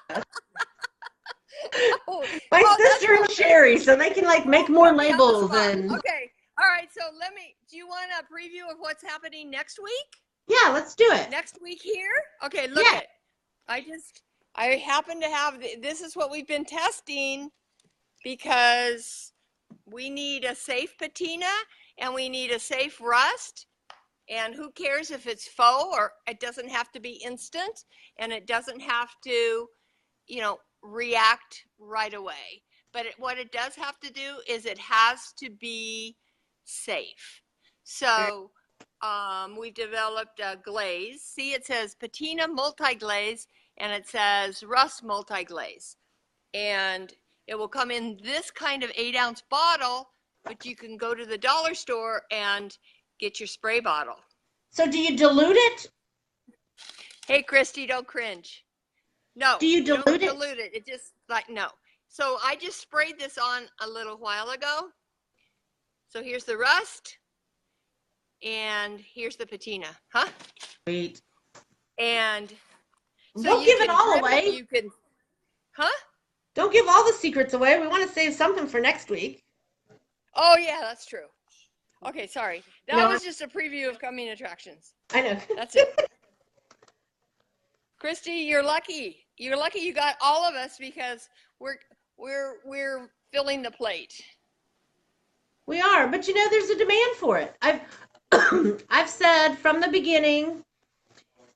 with. My sister and Sherry, so they can like make more labels and. Okay, all right. So do you want a preview of what's happening next week? Yeah, let's do it. Next week here. Okay, look at. I happen to have this is what we've been testing because we need a safe patina and we need a safe rust. And who cares if it's faux or it doesn't have to be instant and it doesn't have to, react right away. But what it does have to do is it has to be safe. So we've developed a glaze. See, it says patina multi-glaze and it says Rust Multi-Glaze. And it will come in this kind of 8-ounce bottle, but you can go to the dollar store and get your spray bottle. So do you dilute it? Hey, Kristi, don't cringe. No, Do you dilute don't it? dilute it. It just like, no. So I just sprayed this on a little while ago. So here's the rust, and here's the patina, huh? Sweet. And so don't give it all away. You can, huh? Don't give all the secrets away. We want to save something for next week. Oh yeah, that's true. Okay, sorry. That No, was just a preview of coming attractions. I know. That's it. Kristi, you're lucky. You're lucky you got all of us because we're filling the plate. We are, but you know, there's a demand for it. I've said from the beginning,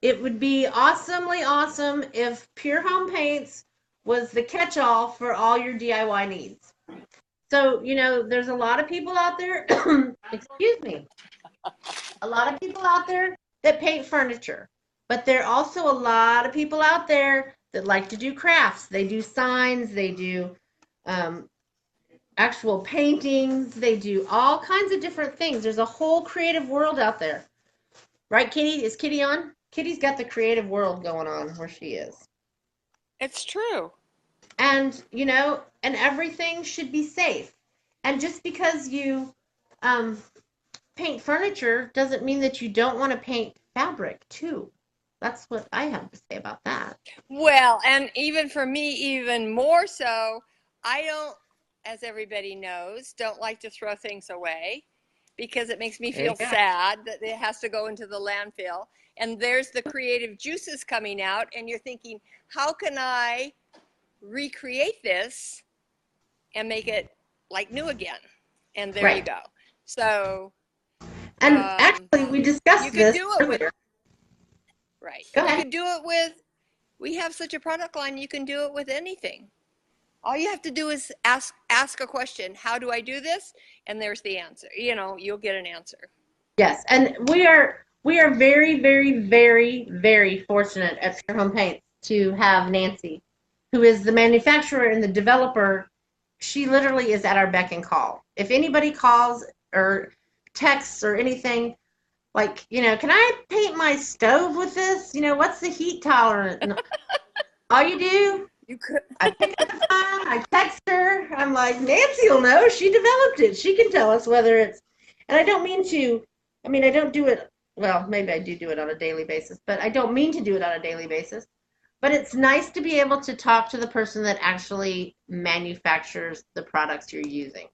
it would be awesomely awesome if Pure Home Paints was the catch-all for all your DIY needs. So, you know, there's a lot of people out there, excuse me, a lot of people out there that paint furniture, but there are also a lot of people out there that like to do crafts. They do signs, they do actual paintings, they do all kinds of different things. There's a whole creative world out there. Right, Kitty? Is Kitty on? Kitty's got the creative world going on where she is. It's true. And, you know, and everything should be safe. And just because you paint furniture doesn't mean that you don't want to paint fabric, too. That's what I have to say about that. Well, and even for me, even more so, I don't, as everybody knows, don't like to throw things away because it makes me feel sad that it has to go into the landfill. And there's the creative juices coming out, and you're thinking, how can I recreate this and make it like new again? And there you go. So, and actually, we discussed this earlier. Right. Go ahead. You can do it with, we have such a product line, you can do it with anything. All you have to do is ask a question. How do I do this? And there's the answer. You know, you'll get an answer. Yes, and we are very, very, very, very fortunate at Pure Home Paints to have Nancy, who is the manufacturer and the developer. She literally is at our beck and call. If anybody calls or texts or anything, like, you know, can I paint my stove with this? You know, what's the heat tolerance? And all you do, I pick up the phone, I text her. I'm like, Nancy will know. She developed it. She can tell us whether it's, and I don't mean to, I mean, I don't do it, well, maybe I do it on a daily basis, but I don't mean to do it on a daily basis. But it's nice to be able to talk to the person that actually manufactures the products you're using.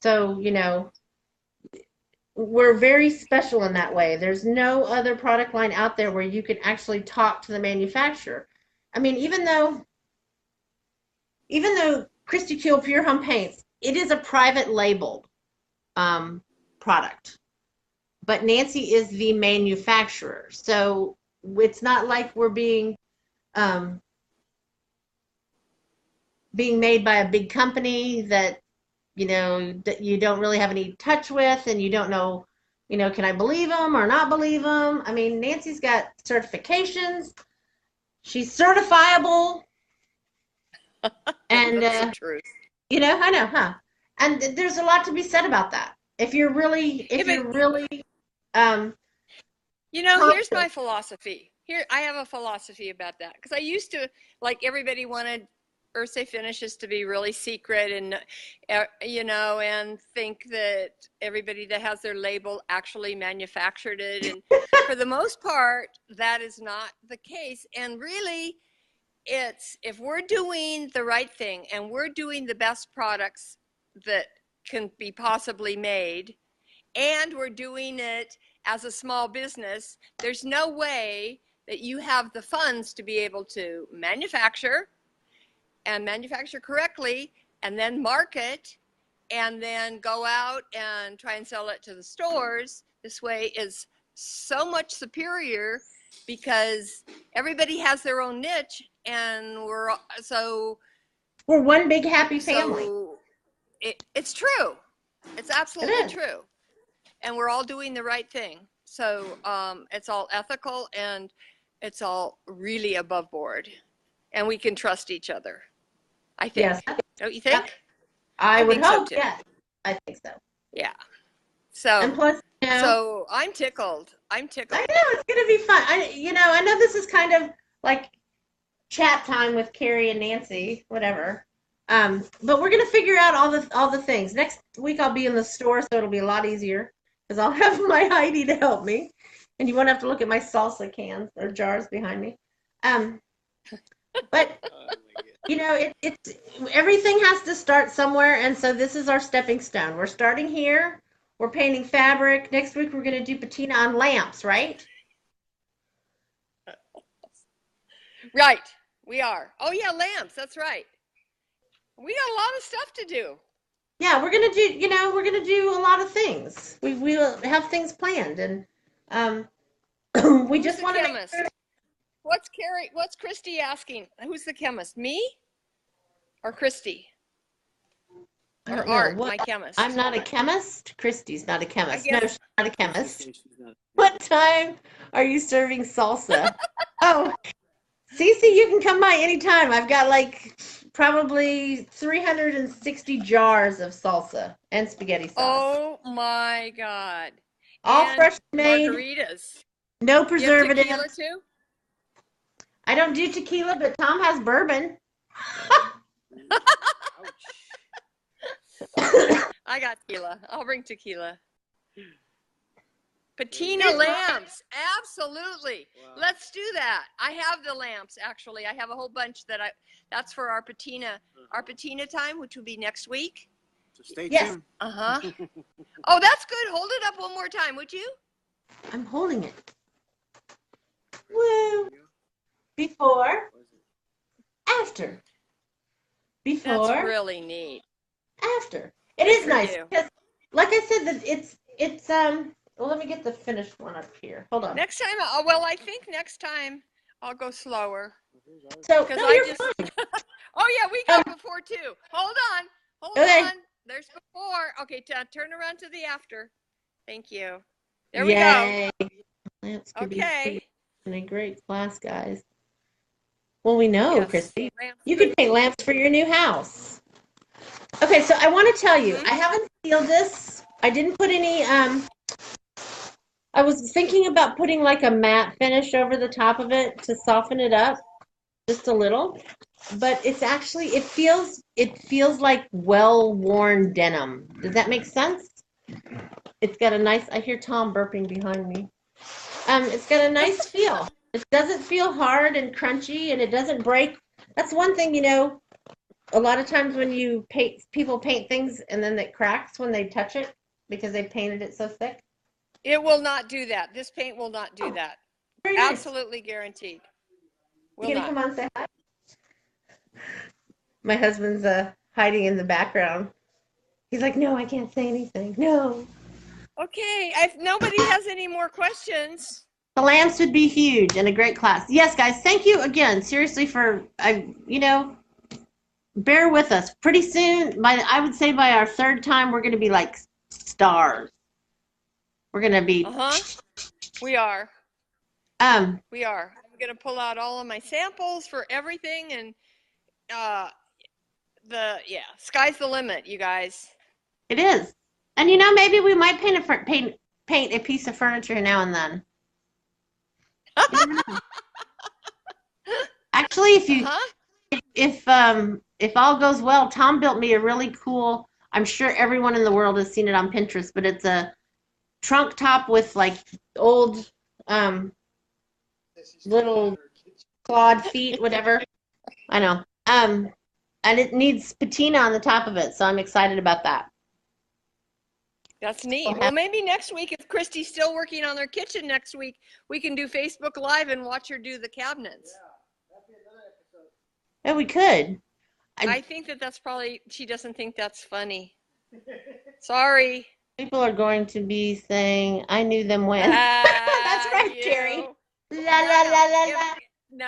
So, you know, we're very special in that way. There's no other product line out there where you can actually talk to the manufacturer. I mean, even though Kristi Kuehl Pure Home Paints, it is a private labeled product, but Nancy is the manufacturer. So it's not like we're being made by a big company that, you know, that you don't really have any touch with, and you don't know, you know, can I believe them or not believe them? I mean, Nancy's got certifications. She's certifiable. And, you know, I know, huh? And there's a lot to be said about that. If you're really, you know, here's my philosophy. Here, I have a philosophy about that. Because I used to, like, everybody wanted Earth Safe Finishes to be really secret and, you know, and think that everybody that has their label actually manufactured it. And for the most part, that is not the case. And really, it's, if we're doing the right thing and we're doing the best products that can be possibly made, and we're doing it as a small business, there's no way that you have the funds to be able to manufacture and manufacture correctly and then market and then go out and try and sell it to the stores. This way is so much superior because everybody has their own niche, and we're one big happy family. So it's true. It's absolutely true. And we're all doing the right thing. So it's all ethical, and it's all really above board, and we can trust each other. I think. Yes. Don't you think? I would think so hope. too. Yes, I think so. Yeah. And So, plus, you know, so I'm tickled. I'm I tickled. know it's gonna be fun. I know this is kind of like chat time with Karri and Nancy, whatever. But we're gonna figure out all the things. Next week I'll be in the store, so it'll be a lot easier because I'll have my Heidi to help me, and you won't have to look at my salsa cans or jars behind me. But you know, it's everything has to start somewhere, and so this is our stepping stone. We're starting here. We're painting fabric. Next week we're gonna do patina on lamps, right? Right. We are. Oh yeah, lamps. That's right. We got a lot of stuff to do. Yeah, we're gonna do a lot of things. We'll have things planned, and we Who's just the want to chemist? What's Karri? What's Kristi asking? Who's the chemist? Me or Kristi? Or Art, my chemist? I'm not a chemist. Kristi's not a chemist. No, guess- she's not a chemist. What time are you serving salsa? Oh, Cece, you can come by anytime. I've got like probably 360 jars of salsa and spaghetti sauce. Oh my God. All And fresh made, margaritas. no You have preservatives. tequila too? I don't do tequila, but Tom has bourbon. I got tequila. I'll bring tequila. Patina lamps. Absolutely. Wow. Let's do that. I have the lamps, actually. I have a whole bunch that's for our patina time, which will be next week. So stay Yes. tuned. Uh-huh. Oh, that's good. Hold it up one more time, would you? I'm holding it. Woo. Before, after. Before, That's really neat. after. It is for nice you. because, like I said, that it's well, let me get the finished one up here. Hold on. Next time, I think next time I'll go slower. So, Because no, I you're just. fine. Oh yeah, we got before too. Hold Okay. on. There's before. Okay, turn around to the after. Thank you. There we Yay. go. Lamps could Okay. be in a great class, guys. Well, we know, Yes. Kristi. Lamps. You could paint lamps for your new house. Okay, so I want to tell you, Mhm. I haven't sealed this. I didn't put any, I was thinking about putting like a matte finish over the top of it to soften it up just a little. But it's actually, it feels like well-worn denim. Does that make sense? It's got a nice, I hear Tom burping behind me. It's got a nice feel. It doesn't feel hard and crunchy, and it doesn't break. That's one thing, a lot of times when people paint things and then it cracks when they touch it because they painted it so thick. It will not do that. This paint will not do that. Very nice. Absolutely guaranteed. Will You gonna not. come on and say hi? My husband's hiding in the background. He's like, no, I can't say anything. No. Okay. If nobody has any more questions. The lamps would be huge and a great class. Yes, guys, thank you again. Seriously, bear with us. Pretty soon, I would say by our third time, we're going to be like stars. We're going to be. We are. We are. I'm going to pull out all of my samples for everything, and sky's the limit, you guys. It is, and maybe we might paint a piece of furniture now and then. Actually, if all goes well, Tom built me a really cool. I'm sure everyone in the world has seen it on Pinterest, but it's a trunk top with like old little clawed feet, whatever. I know. And it needs patina on the top of it, so I'm excited about that. That's neat. Well, maybe next week, if Kristi's still working on their kitchen next week, we can do Facebook Live and watch her do the cabinets. Yeah, we could. I think that's probably, she doesn't think that's funny. Sorry. People are going to be saying, I knew them when. That's right, Karri. La, la, la, la, la.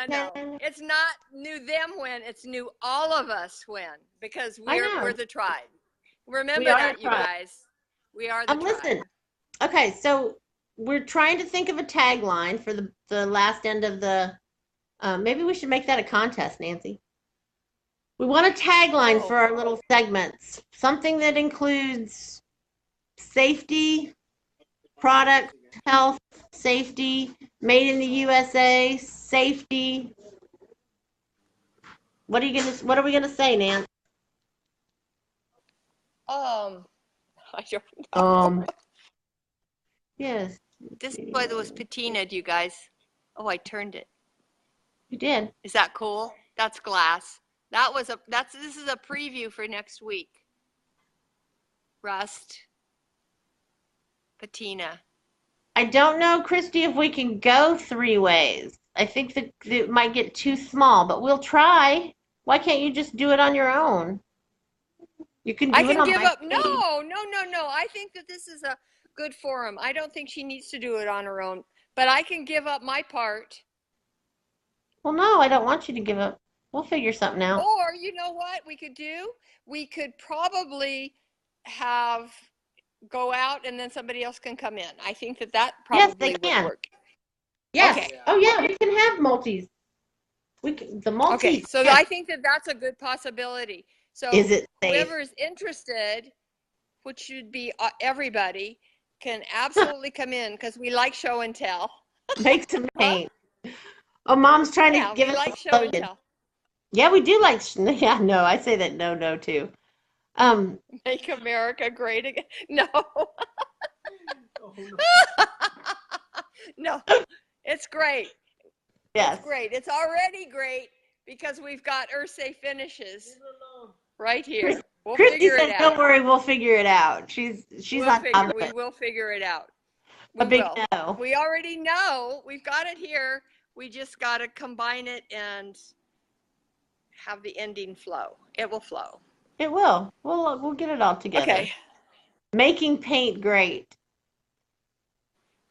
No. It's not knew them when, it's knew all of us when, because we're the tribe. Remember that, you guys. We are the tribe. Listen. Okay, so we're trying to think of a tagline for the last end of the, maybe we should make that a contest, Nancy. We want a tagline for our little segments, something that includes safety, product, health, safety, made in the USA, safety. What are we gonna say, Nancy? I don't know. Yes. This was patinaed, you guys. Oh, I turned it. You did. Is that cool? That's glass. This is a preview for next week. Rust. Patina. I don't know, Kristi, if we can go 3 ways. I think that it might get too small, but we'll try. Why can't you just do it on your own? You can do it on my up. page. No. I think that this is a good forum. I don't think she needs to do it on her own, but I can give up my part. Well, no, I don't want you to give up. We'll figure something out. Or, you know what we could do? We could probably go out and then somebody else can come in. I think that probably would work. Yes. Okay. Oh, yeah, we can have multis. The multis. Okay, so I think that's a good possibility. So is it safe? Whoever is interested, which should be everybody, can absolutely come in because we like show and tell. Make some paint. Oh, Mom's trying to give us like a show slogan. and tell. Yeah, we do like. Yeah, no, I say that no too. Make America great again. No. No, it's great. Yes. It's great. It's already great because we've got Earth-safe finishes right here. We'll Kristi figure says, it out. "Don't worry, we'll figure it out." She's on top of it. We will figure it out. A big no. We already know. We've got it here. We just got to combine it and have the ending flow. It will flow. It will. We'll get it all together. Okay. Making paint great.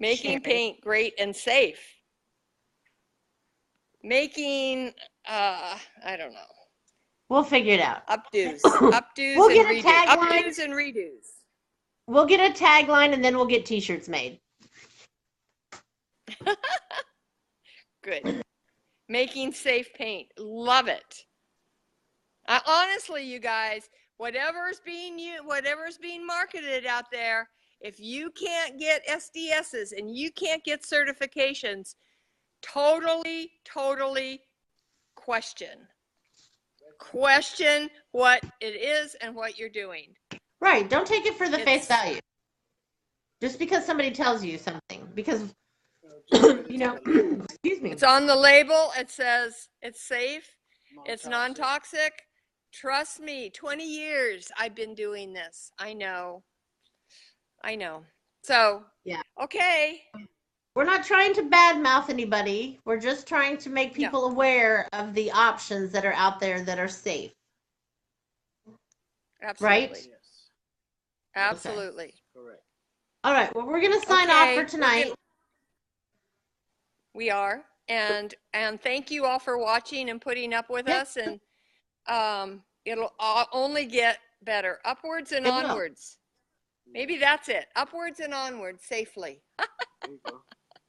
Making paint great and safe. Making, I don't know. We'll figure it out. Updos. We'll get a tagline. Updos and redos. We'll get a tagline and then we'll get t-shirts made. Good. Making safe paint. Love it. Honestly, you guys, whatever's being marketed out there, if you can't get SDSs and you can't get certifications, totally question what it is and what you're doing. Right. Don't take it for the face value. Just because somebody tells you something. Because, you know, excuse me. It's on the label. It says it's safe. It's non-toxic. Trust me, 20 years I've been doing this. I know. So, yeah. Okay. We're not trying to badmouth anybody. We're just trying to make people aware of the options that are out there that are safe. Absolutely. Right? Yes. Absolutely. Okay. Correct. All right. Well, we're going to sign off for tonight. We are. And thank you all for watching and putting up with us. And it'll only get better. Upwards and onwards. Maybe that's it. Upwards and onwards safely.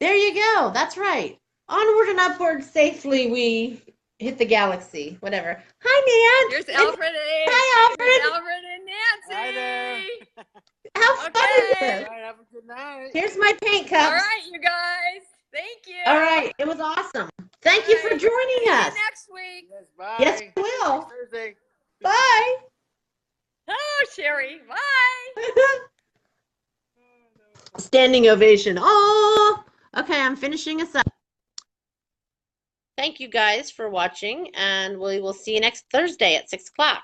There you go. That's right. Onward and upward safely we hit the galaxy. Whatever. Hi, Nan. Here's Alfred. Hi, Alfred. Here's Alfred and Nancy. Hi there. How fun is this? All right, have a good night. Here's my paint cups. All right, you guys. Thank you. All right. It was awesome. Thank you for joining us. See you next week. Yes, bye. Yes, we will. Next Thursday. Bye. Oh, Sherry. Bye. Standing ovation. Oh, okay. I'm finishing us up. Thank you guys for watching, and we will see you next Thursday at 6 o'clock.